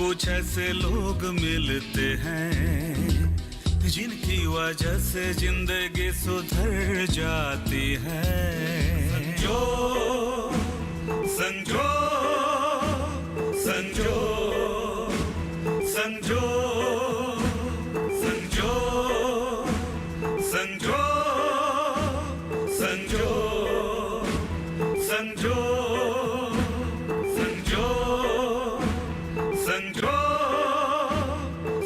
कुछ ऐसे लोग मिलते हैं जिनकी वजह से जिंदगी सुधर जाती है। जो संजो संजो संजो संजो संजो संजो संजो संजो संजो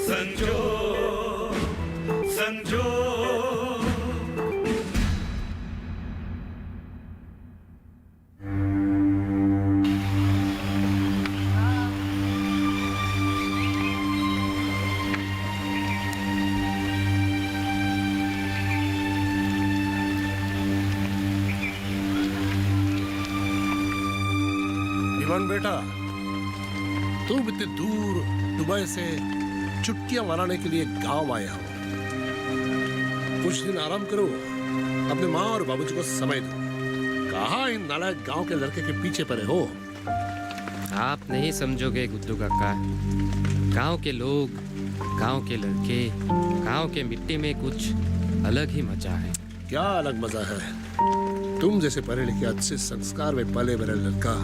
संजो संजो। इवान बेटा, तुम इतनी दूर दुबई से छुट्टियां मनाने के लिए गांव आए हो। कुछ दिन आराम करो, अपने माँ और बाबूजी को समय दो। कहाँ इन नालायक गांव के लड़के के पीछे पड़े हो? आप नहीं समझोगे गुड्डू काका। गांव के लोग, गांव के लड़के, गांव के मिट्टी में कुछ अलग ही मजा है। क्या अलग मजा है? तुम जैसे पढ़े लिखे अच्छे संस्कार में पले बड़े लड़का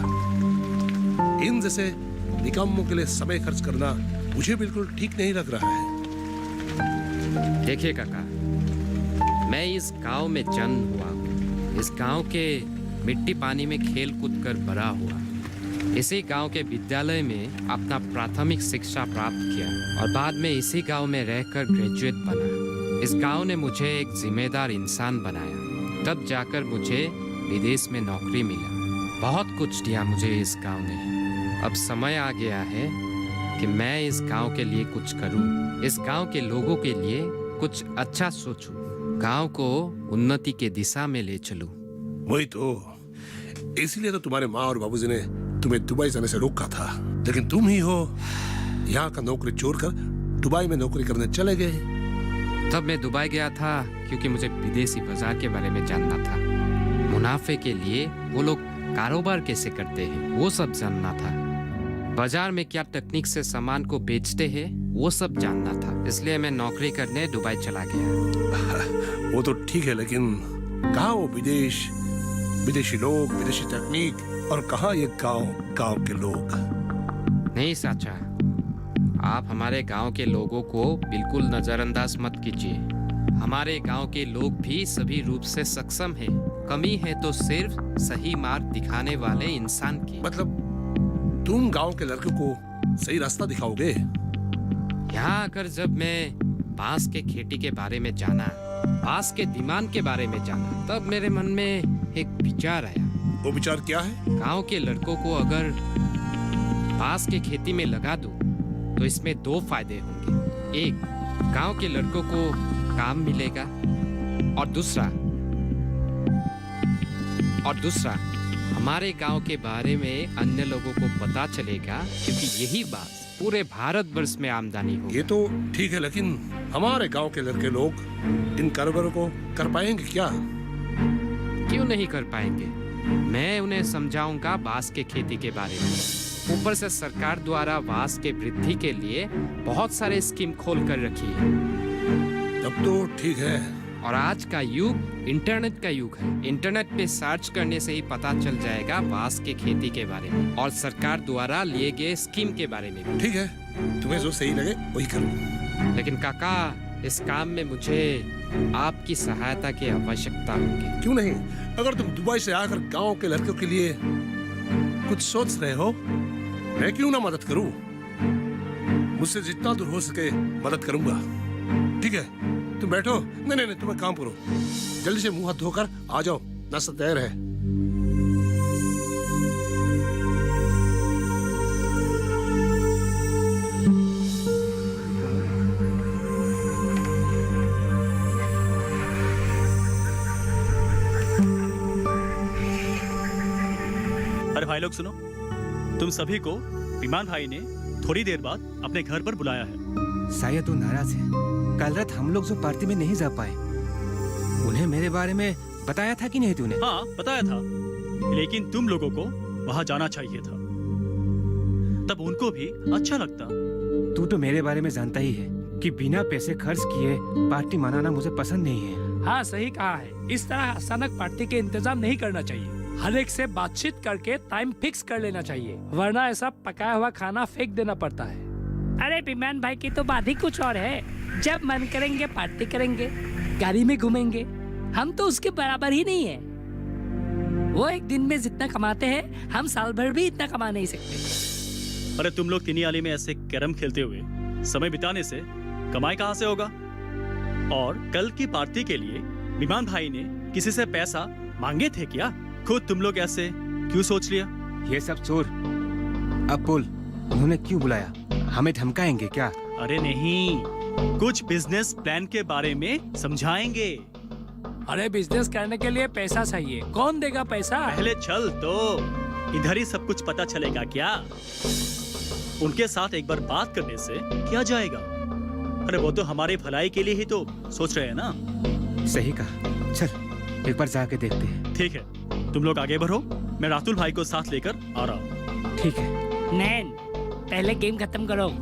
इन जैसे निकम्मों के लिए समय खर्च करना मुझे बिल्कुल ठीक नहीं लग रहा है। देखिए काका, मैं इस गांव में जन्म हुआ हूँ। इस गांव के मिट्टी पानी में खेल कूद कर बड़ा हुआ। इसी गांव के विद्यालय में अपना प्राथमिक शिक्षा प्राप्त किया और बाद में इसी गांव में रहकर ग्रेजुएट बना। इस गांव ने मुझे एक जिम्मेदार इंसान बनाया। तब जाकर मुझे विदेश में नौकरी मिला। बहुत कुछ दिया मुझे इस गांव ने। अब समय आ गया है कि मैं इस गांव के लिए कुछ करूं। इस गांव के लोगों के लिए कुछ अच्छा सोचूं। गांव को उन्नति के दिशा में ले चलूं। वही तो, इसलिए तो तुम्हारे माँ और बाबूजी ने तुम्हें दुबई जाने से रोका था। लेकिन तुम ही हो यहाँ का नौकरी छोड़कर दुबई में नौकरी करने चले गए। तब मैं दुबई गया था क्योंकि मुझे विदेशी बाजार के बारे में जानना था। मुनाफे के लिए वो लोग कारोबार कैसे करते हैं वो सब जानना था। बाजार में क्या तकनीक से सामान को बेचते हैं वो सब जानना था। इसलिए मैं नौकरी करने दुबई चला गया। वो तो ठीक है, लेकिन कहाँ वो विदेश, विदेशी लोग, विदेशी तकनीक, और कहाँ ये गांव के लोग? नहीं चाचा, आप हमारे गांव के लोगों को बिल्कुल नजरअंदाज मत कीजिए। हमारे गांव के लोग भी सभी रूप से सक्षम हैं। कमी है तो सिर्फ सही मार्ग दिखाने वाले इंसान की। मतलब तुम गांव के लड़कों को सही रास्ता दिखाओगे? यहाँ आकर जब मैं बांस के खेती के बारे में जाना, बांस के डिमांड के बारे में जाना, तब मेरे मन में एक विचार आया। वो विचार क्या है? गांव के लड़कों को अगर बांस के खेती में लगा दूं, तो इसमें दो फायदे होंगे। एक, गांव के लड़कों को काम मिलेगा और दूसरा हमारे गांव के बारे में अन्य लोगों को पता चलेगा, क्योंकि यही बात पूरे भारत वर्ष में आमदनी होगी। ये तो ठीक है, लेकिन हमारे गांव के लड़के लोग इन कारोबारों को कर पाएंगे क्या? क्यों नहीं कर पाएंगे? मैं उन्हें समझाऊंगा बांस के खेती के बारे में। ऊपर से सरकार द्वारा बांस के वृद्धि के लिए बहुत सारे स्कीम खोल कर रखी है। तब तो ठीक है। और आज का युग इंटरनेट का युग है। इंटरनेट पे सर्च करने से ही पता चल जाएगा बांस के खेती के बारे में और सरकार द्वारा लिए गए स्कीम के बारे में। ठीक है, तुम्हें जो सही लगे वही करो। लेकिन काका, इस काम में मुझे आपकी सहायता की आवश्यकता होगी। क्यों नहीं? अगर तुम दुबई से आकर गांव के लड़कों के लिए कुछ सोच रहे हो, मैं क्यों ना मदद करूं? मुझसे जितना दूर हो सके मदद करूंगा। ठीक है, तुम बैठो। नहीं, तुम्हें काम करो। जल्दी से मुंह हाथ धोकर आ जाओ, नाश्ता तैयार है। अरे भाई लोग सुनो, तुम सभी को विमान भाई ने थोड़ी देर बाद अपने घर पर बुलाया है। शायद वो नाराज है। कल रात हम लोग जो पार्टी में नहीं जा पाए, उन्हें मेरे बारे में बताया था कि नहीं तूने? हाँ, बताया था, लेकिन तुम लोगों को वहां जाना चाहिए था। तब उनको भी अच्छा लगता। तू तो मेरे बारे में जानता ही है कि बिना पैसे खर्च किए पार्टी मनाना मुझे पसंद नहीं है। हाँ सही कहा है, इस तरह अचानक पार्टी के इंतजाम नहीं करना चाहिए। हर एक से बातचीत करके टाइम फिक्स कर लेना चाहिए, वरना ऐसा पकाया हुआ खाना फेंक देना पड़ता है। अरे विमान भाई की तो बात ही कुछ और है। जब मन करेंगे पार्टी करेंगे, गाड़ी में घूमेंगे। हम तो उसके बराबर ही नहीं है। वो एक दिन में जितना कमाते हैं, हम साल भर भी इतना कमा नहीं सकते। अरे तुम लोग तिनियाली में ऐसे कैरम खेलते हुए समय बिताने से कमाई कहाँ से होगा? और कल की पार्टी के लिए विमान भाई ने किसी से पैसा मांगे थे क्या? खुद तुम लोग ऐसे क्यों सोच लिया? ये सब चोर। अब बोल, उन्होंने क्यों बुलाया? हमें धमकाएंगे क्या? अरे नहीं, कुछ बिजनेस प्लान के बारे में समझाएंगे। अरे बिजनेस करने के लिए पैसा चाहिए, कौन देगा पैसा? पहले चल तो, इधर ही सब कुछ पता चलेगा क्या? उनके साथ एक बार बात करने से क्या जाएगा? अरे वो तो हमारे भलाई के लिए ही तो सोच रहे हैं ना। सही कहा, चल एक बार जाके देखते हैं। ठीक है, तुम लोग आगे बढ़ो, मैं रातुल भाई को साथ लेकर आ रहा हूँ। ठीक है। नैन, पहले गेम खत्म करो।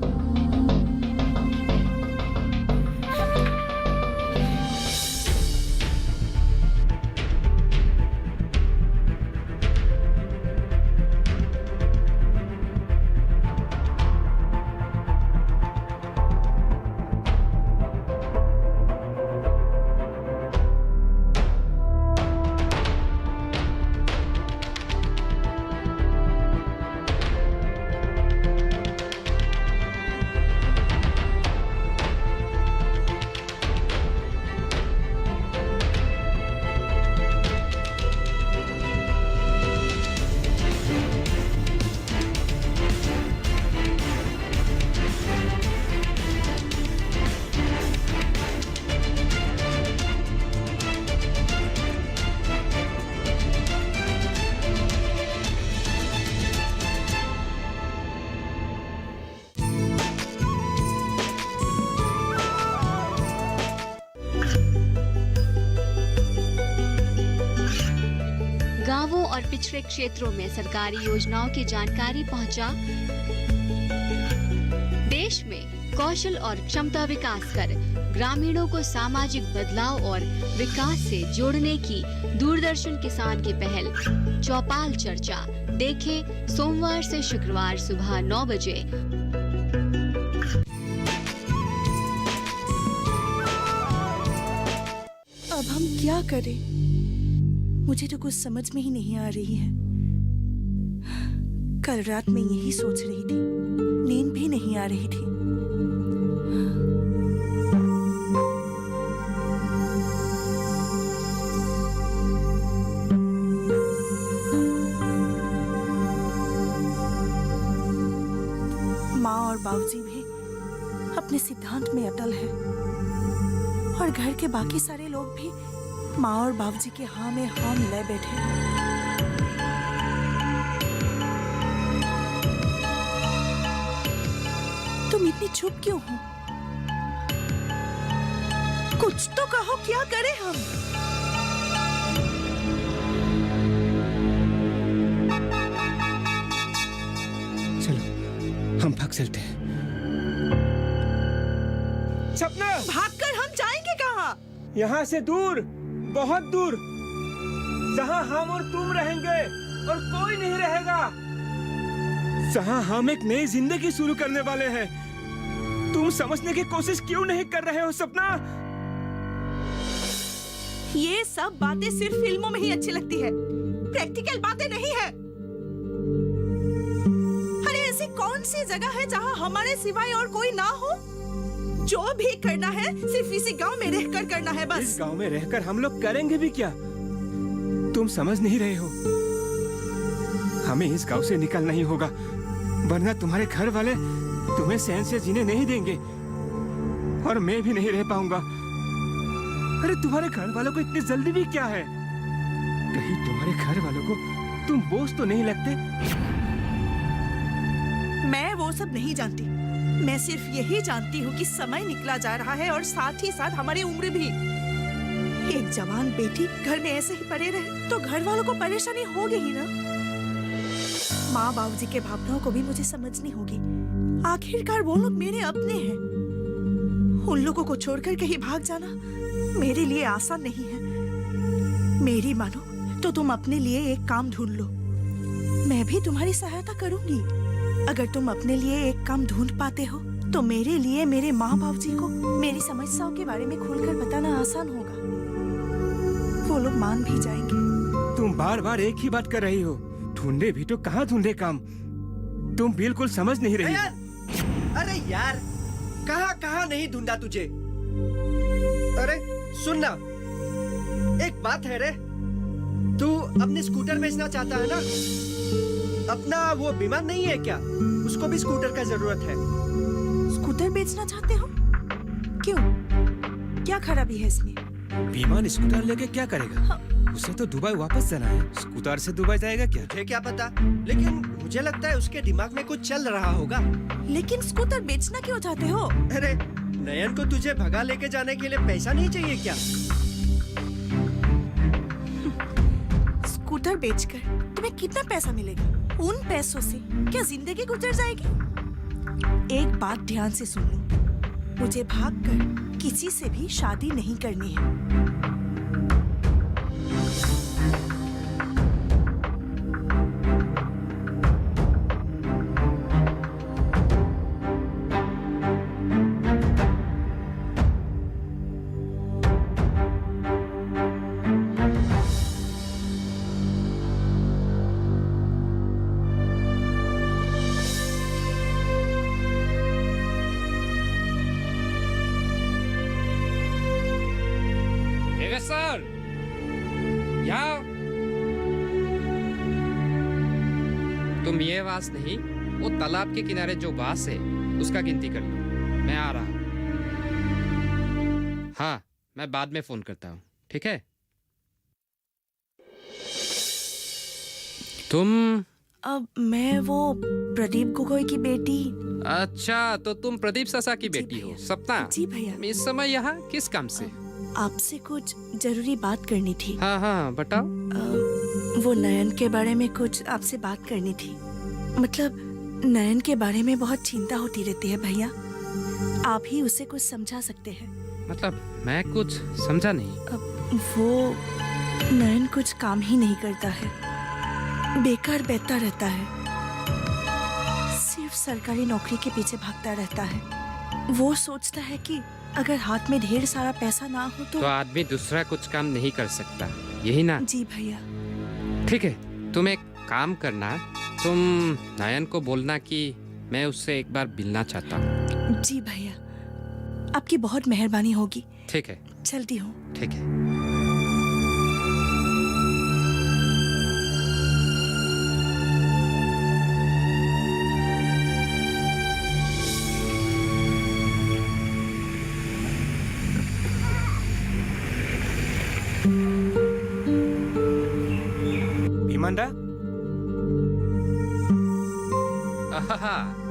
गांवों और पिछड़े क्षेत्रों में सरकारी योजनाओं की जानकारी पहुंचा। देश में कौशल और क्षमता विकास कर ग्रामीणों को सामाजिक बदलाव और विकास से जोड़ने की दूरदर्शन किसान की पहल चौपाल चर्चा देखें सोमवार से शुक्रवार सुबह 9 बजे। अब हम क्या करें? मुझे तो कुछ समझ में ही नहीं आ रही है। कल रात मैं यही सोच रही थी, नींद भी नहीं आ रही थी। माँ और बाबूजी भी अपने सिद्धांत में अटल है और घर के बाकी सारे लोग भी माँ और बाबूजी के हाँ में हाँ मिलाए बैठे हैं। तुम इतनी चुप क्यों हो? कुछ तो कहो, क्या करें हम? चलो हम भाग चलते हैं। सपना, भागकर हम जाएंगे कहाँ? यहाँ से दूर, बहुत दूर, जहाँ हम और तुम रहेंगे और कोई नहीं रहेगा, जहाँ हम एक नई जिंदगी शुरू करने वाले हैं। तुम समझने की कोशिश क्यों नहीं कर रहे हो सपना? ये सब बातें सिर्फ फिल्मों में ही अच्छी लगती है, प्रैक्टिकल बातें नहीं है। अरे ऐसी कौन सी जगह है जहाँ हमारे सिवाय और कोई ना हो? जो भी करना है सिर्फ इसी गांव में रहकर करना है बस। इस गांव में रहकर हम लोग करेंगे भी क्या? तुम समझ नहीं रहे हो। हमें इस गांव से निकलना ही होगा, वरना तुम्हारे घर वाले तुम्हें सहन से जीने नहीं देंगे और मैं भी नहीं रह पाऊंगा। अरे तुम्हारे घर वालों को इतनी जल्दी भी क्या है? कहीं तुम्हारे घर वालों को तुम बोझ तो नहीं लगते? मैं वो सब नहीं जानती, मैं सिर्फ यही जानती हूँ कि समय निकला जा रहा है और साथ ही साथ हमारी उम्र भी। एक जवान बेटी घर में ऐसे ही पड़े रहे तो घर वालों को परेशानी होगी ही ना। माँ बाबूजी के भावनाओं को भी मुझे समझनी होगी। आखिरकार वो लोग मेरे अपने हैं। उन लोगों को छोड़कर कहीं भाग जाना मेरे लिए आसान नहीं है। मेरी मानो तो तुम अपने लिए एक काम ढूंढ लो, मैं भी तुम्हारी सहायता करूंगी। अगर तुम अपने लिए एक काम ढूंढ पाते हो तो मेरे लिए मेरे माँ बाप जी को मेरी समस्याओं के बारे में खुलकर बताना आसान होगा। वो लोग मान भी जाएंगे। तुम बार बार एक ही बात कर रही हो। ढूंढे भी तो कहाँ ढूंढे काम? तुम बिल्कुल समझ नहीं रही हो। अरे यार, कहाँ कहाँ नहीं ढूंढा तुझे। अरे सुनना, एक बात है रे, तू अपने स्कूटर बेचना चाहता है ना? अपना वो विमान नहीं है क्या? उसको भी स्कूटर का जरूरत है। स्कूटर बेचना चाहते हो? क्यों? क्या खराबी है इसमें? विमान स्कूटर लेके क्या करेगा? उसे तो दुबई वापस जाना है। स्कूटर से दुबई जाएगा क्या? मुझे क्या पता, लेकिन मुझे लगता है उसके दिमाग में कुछ चल रहा होगा। लेकिन स्कूटर बेचना क्यों चाहते हो? अरे नयन को तुझे भगा लेके जाने के लिए पैसा नहीं चाहिए क्या? स्कूटर बेचकर तुम्हें कितना पैसा मिलेगा? उन पैसों से क्या जिंदगी गुजर जाएगी? एक बात ध्यान से सुन लो, मुझे भागकर किसी से भी शादी नहीं करनी है। सर, यहाँ तुम ये वास नहीं, वो तालाब के किनारे जो वास है उसका गिनती कर लो। मैं आ रहा हूँ। हाँ, मैं बाद में फोन करता हूँ, ठीक है? तुम? अब मैं वो प्रदीप गोगोई की बेटी। अच्छा, तो तुम प्रदीप ससा की बेटी हो, सपना? जी भैया। इस समय यहाँ किस काम से? आपसे कुछ जरूरी बात करनी थी। हाँ हाँ, बताओ। वो नयन के बारे में कुछ आपसे बात करनी थी। मतलब नयन के बारे में बहुत चिंता होती रहती है भैया, आप ही उसे कुछ समझा सकते हैं। मतलब मैं कुछ समझा नहीं। वो नयन कुछ काम ही नहीं करता है, बेकार बैठता रहता है, सिर्फ सरकारी नौकरी के पीछे भागता रहता है। वो सोचता है कि अगर हाथ में ढेर सारा पैसा ना हो तो आदमी दूसरा कुछ काम नहीं कर सकता, यही ना? जी भैया। ठीक है, तुम एक काम करना, तुम नयन को बोलना कि मैं उससे एक बार मिलना चाहता हूँ। जी भैया, आपकी बहुत मेहरबानी होगी। ठीक है, चलती हूँ। ठीक है।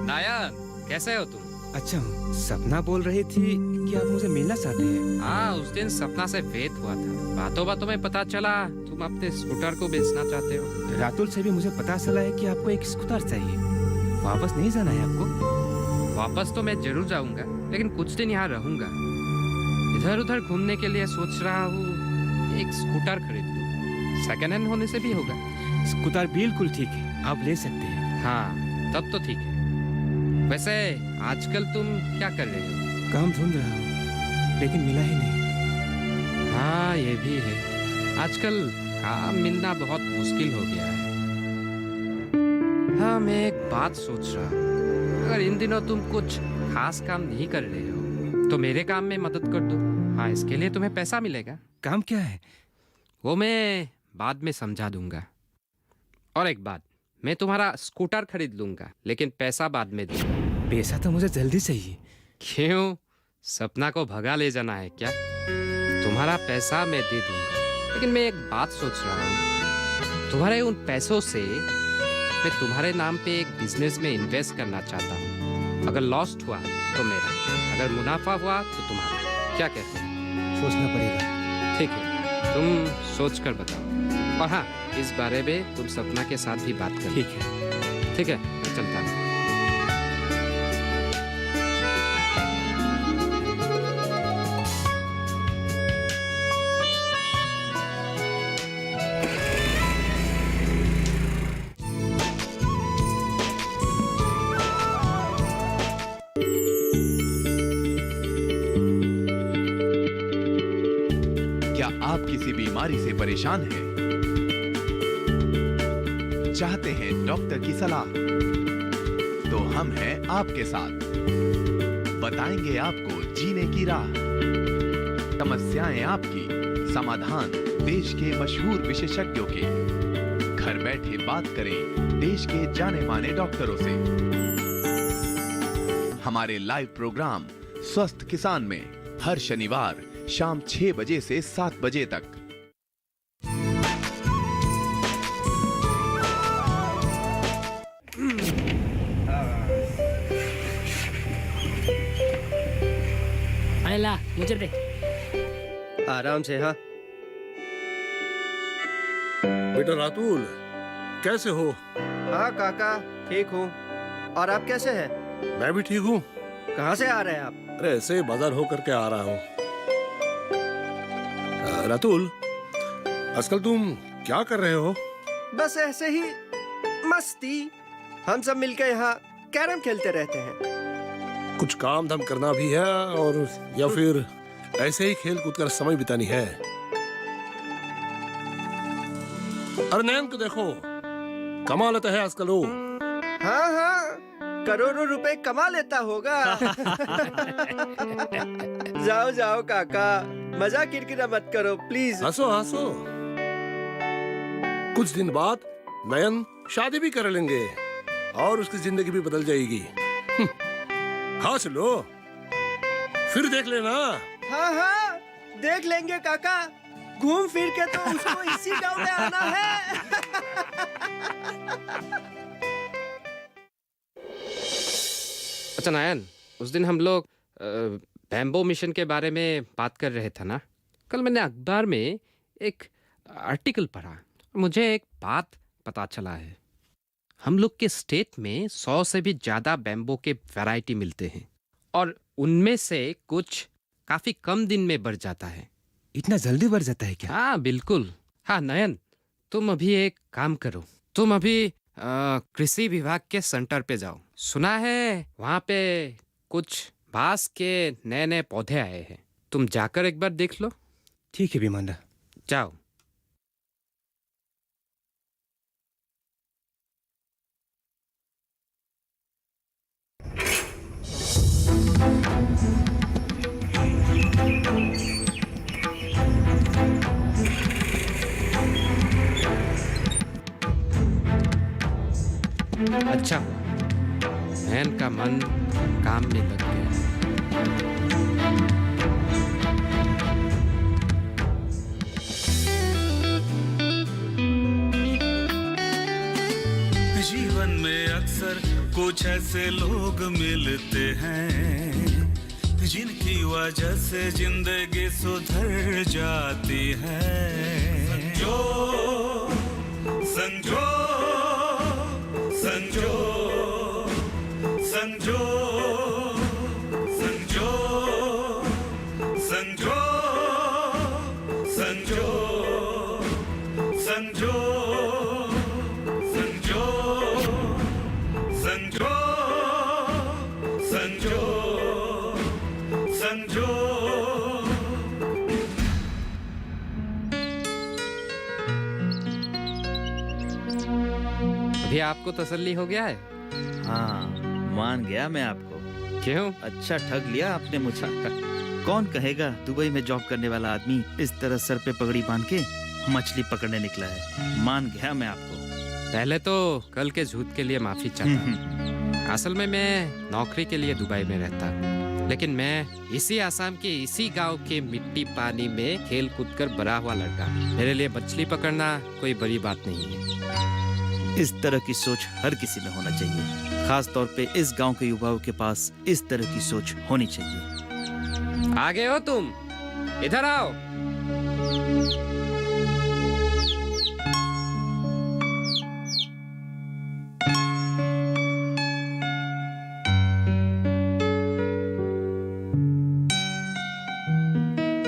नयन, कैसे हो तुम? अच्छा हूँ। सपना बोल रही थी कि आप मुझे मिलना चाहते हैं। हाँ, उस दिन सपना से भेंट हुआ था। बातों बातों में पता चला तुम अपने स्कूटर को बेचना चाहते हो। रातुल से भी मुझे पता चला है कि आपको एक स्कूटर चाहिए। वापस नहीं जाना है आपको? वापस तो मैं जरूर जाऊंगा, लेकिन कुछ दिन यहाँ रहूंगा। इधर उधर घूमने के लिए सोच रहा हूँ एक स्कूटर खरीद लूं। सेकेंड हैंड होने से भी होगा। स्कूटर बिल्कुल ठीक है, आप ले सकते हैं। हाँ, तब तो ठीक है। वैसे आजकल तुम क्या कर रहे हो? काम ढूंढ रहा हूँ, लेकिन मिला ही नहीं। हाँ, ये भी है। आजकल काम मिलना बहुत मुश्किल हो गया है। हाँ, मैं एक बात सोच रहा हूँ, अगर इन दिनों तुम कुछ खास काम नहीं कर रहे हो तो मेरे काम में मदद कर दो। हाँ, इसके लिए तुम्हें पैसा मिलेगा। काम क्या है? वो मैं बाद में समझा दूंगा। और एक बात, मैं तुम्हारा स्कूटर खरीद लूंगा, लेकिन पैसा बाद में दूंगा। पैसा तो मुझे जल्दी चाहिए। क्यों? सपना को भगा ले जाना है क्या? तुम्हारा पैसा मैं दे दूंगा, लेकिन मैं एक बात सोच रहा हूँ, तुम्हारे उन पैसों से मैं तुम्हारे नाम पे एक बिजनेस में इन्वेस्ट करना चाहता हूँ। अगर लॉस्ट हुआ तो मेरा, अगर मुनाफा हुआ तो तुम्हारा। क्या कहते हो? सोचना पड़ेगा। ठीक है, तुम सोच कर बताओ। और हाँ, इस बारे में तुम सपना के साथ भी बात कर। ठीक है। ठीक है, मैं चलता हूँ। किसी बीमारी से परेशान हैं, चाहते हैं डॉक्टर की सलाह, तो हम हैं आपके साथ, बताएंगे आपको जीने की राह। समस्याएं आपकी, समाधान देश के मशहूर विशेषज्ञों के। घर बैठे बात करें देश के जाने माने डॉक्टरों से। हमारे लाइव प्रोग्राम स्वस्थ किसान में हर शनिवार शाम 6 बजे से 7 बजे तक। ला मुझे दे। आराम से। हाँ बेटा रातुल, कैसे हो? हाँ काका, ठीक हूँ। और आप कैसे हैं? मैं भी ठीक हूँ। कहाँ से आ रहे हैं आप? अरे ऐसे ही बाजार हो करके आ रहा हूँ। रातुल, आजकल तुम क्या कर रहे हो? बस ऐसे ही मस्ती। हम सब मिलकर यहाँ कैरम खेलते रहते हैं। कुछ काम धाम करना भी है और या फिर ऐसे ही खेल कूद कर समय बितानी है? अरे नैन को देखो, कमा लेता है आजकल वो। हाँ हाँ, करोड़ों रुपए कमा लेता होगा। जाओ जाओ काका, मजाक किरकिरा मत करो प्लीज। हंसो हंसो। कुछ दिन बाद नयन शादी भी कर लेंगे और उसकी जिंदगी भी बदल जाएगी। हाँ चलो, फिर देख लेना। हाँ हाँ, देख लेंगे काका। घूम फिर के तो उसको इसी गांव में आना है। अच्छा नयन, उस दिन हम लोग बैम्बो मिशन के बारे में बात कर रहे थे ना। कल मैंने अखबार में एक आर्टिकल पढ़ा, मुझे एक बात पता चला है। हम लोग के स्टेट में 100 से भी ज्यादा बैम्बो के वैरायटी मिलते हैं और उनमें से कुछ काफी कम दिन में बढ़ जाता है। इतना जल्दी बढ़ जाता है क्या? हाँ बिल्कुल। हाँ नयन, तुम अभी एक काम करो, तुम अभी कृषि विभाग के सेंटर पे जाओ। सुना है वहाँ पे कुछ बांस के नए नए पौधे आए हैं, तुम जाकर एक बार देख लो। ठीक है विमानदा, जाओ। अच्छा हुआ बहन का मन काम में लग गया। जीवन में अक्सर कुछ ऐसे लोग मिलते हैं जिनकी वजह से जिंदगी सुधर जाती है। संजो संजो संजो संजो संजो संजो संजो संजो संजो संजो संजो। अभी आपको तसल्ली हो गया है? हाँ, मान गया मैं आपको। क्यों? अच्छा ठग लिया आपने मुझे। कौन कहेगा दुबई में जॉब करने वाला आदमी इस तरह सर पे पगड़ी बांध के मछली पकड़ने निकला है। मान गया मैं आपको। पहले तो कल के झूठ के लिए माफी चाहता हूँ। असल में मैं नौकरी के लिए दुबई में रहता, लेकिन मैं इसी आसाम के इसी गांव के मिट्टी पानी में खेल कूद कर बड़ा हुआ लड़का। मेरे लिए मछली पकड़ना कोई बड़ी बात नहीं है। इस तरह की सोच हर किसी में होना चाहिए, खास तौर पे इस गांव के युवाओं के पास इस तरह की सोच होनी चाहिए। आ गए हो तुम, इधर आओ।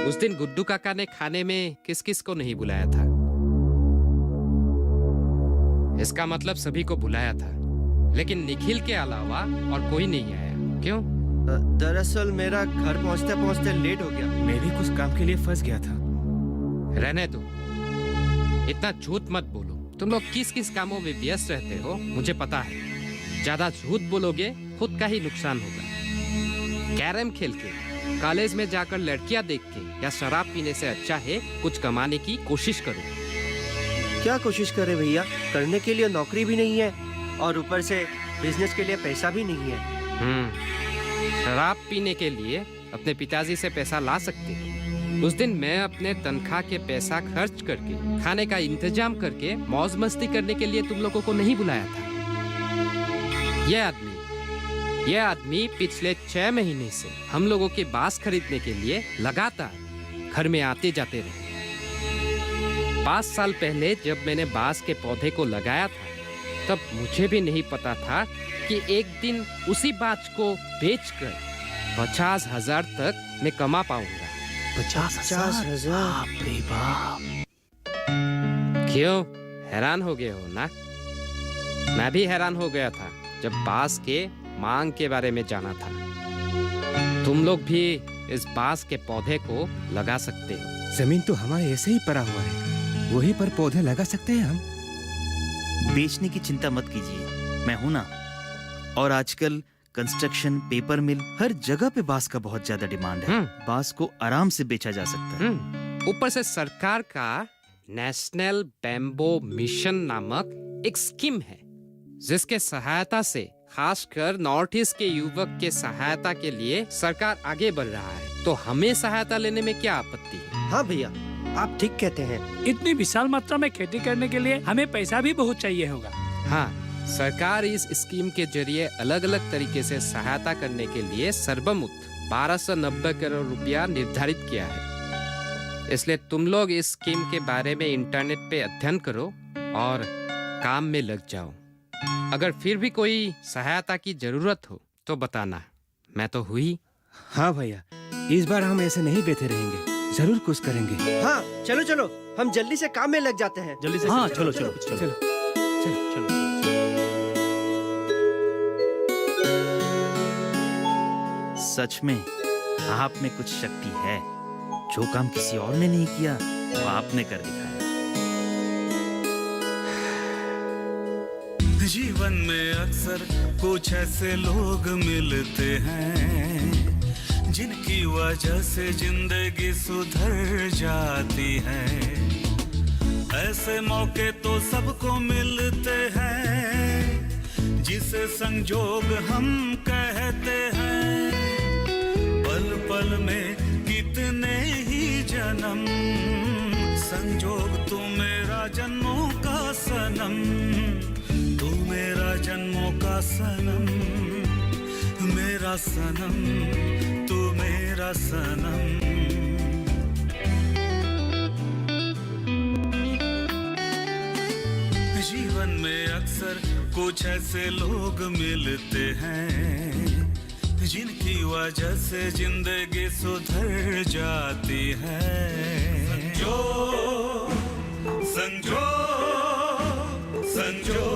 उस दिन गुड्डू काका ने खाने में किस किस को नहीं बुलाया था? इसका मतलब सभी को बुलाया था, लेकिन निखिल के अलावा और कोई नहीं आया। क्यों? दरअसल मेरा घर पहुंचते पहुंचते लेट हो गया। मैं भी कुछ काम के लिए फंस गया था। रहने दो, इतना झूठ मत बोलो। तुम लोग किस किस कामों में व्यस्त रहते हो मुझे पता है। ज्यादा झूठ बोलोगे खुद का ही नुकसान होगा। कैरम खेल के, कॉलेज में जाकर लड़कियां देख के या शराब पीने से अच्छा है कुछ कमाने की कोशिश करो। क्या कोशिश करे भैया, करने के लिए नौकरी भी नहीं है और ऊपर से बिजनेस के लिए पैसा भी नहीं है। शराब पीने के लिए अपने पिताजी से पैसा ला सकते हैं। उस दिन मैं अपने तनख्वाह के पैसा खर्च करके खाने का इंतजाम करके मौज मस्ती करने के लिए तुम लोगों को नहीं बुलाया था। यह आदमी पिछले 6 महीने से हम लोगों के बांस खरीदने के लिए लगातार घर में आते जाते रहे। 5 साल पहले जब मैंने बांस के पौधे को लगाया था तब मुझे भी नहीं पता था कि एक दिन उसी बांस को बेचकर 50,000 तक मैं कमा पाऊंगा। 50,000? क्यों हैरान हो गए हो ना? मैं भी हैरान हो गया था जब बांस के मांग के बारे में जाना था। तुम लोग भी इस बांस के पौधे को लगा सकते हो। जमीन तो हमारे ऐसे ही पड़ा हुआ है, वहीं पर पौधे लगा सकते हैं हम। बेचने की चिंता मत कीजिए, मैं हूं ना। और आजकल कंस्ट्रक्शन, पेपर मिल, हर जगह पे बांस का बहुत ज्यादा डिमांड है। बांस को आराम से बेचा जा सकता है। ऊपर से सरकार का नेशनल बैम्बो मिशन नामक एक स्कीम है जिसके सहायता से खासकर नॉर्थ ईस्ट के युवक के सहायता के लिए सरकार आगे बढ़ रहा है। तो हमें सहायता लेने में क्या आपत्ति है? हाँ भैया, आप ठीक कहते हैं। इतनी विशाल मात्रा में खेती करने के लिए हमें पैसा भी बहुत चाहिए होगा। हाँ, सरकार इस स्कीम के जरिए अलग अलग तरीके से सहायता करने के लिए सर्वमुक्त 1290 करोड़ रुपया निर्धारित किया है। इसलिए तुम लोग इस स्कीम के बारे में इंटरनेट पे अध्ययन करो और काम में लग जाओ। अगर फिर भी कोई सहायता की जरूरत हो तो बताना, मैं तो हुई। हाँ भैया, इस बार हम ऐसे नहीं बैठे रहेंगे, जरूर कुछ करेंगे। हाँ चलो चलो, हम जल्दी से काम में लग जाते हैं। जल्दी से। हाँ चलो चलो चलो चलो चलो। सच में आप में कुछ शक्ति है। जो काम किसी और ने नहीं किया वो आपने कर दिखाया। जीवन में अक्सर कुछ ऐसे लोग मिलते हैं जिनकी वजह से जिंदगी सुधर जाती है। ऐसे मौके तो सबको मिलते हैं जिसे संजोग हम कहते हैं। पल पल में कितने ही जन्म, संजोग तू मेरा जन्मों का सनम, तू मेरा जन्मों का सनम, मेरा सनम, तू मेरा सनम। जीवन में अक्सर कुछ ऐसे लोग मिलते हैं जिनकी वजह से जिंदगी सुधर जाती है। संजो संजो संजो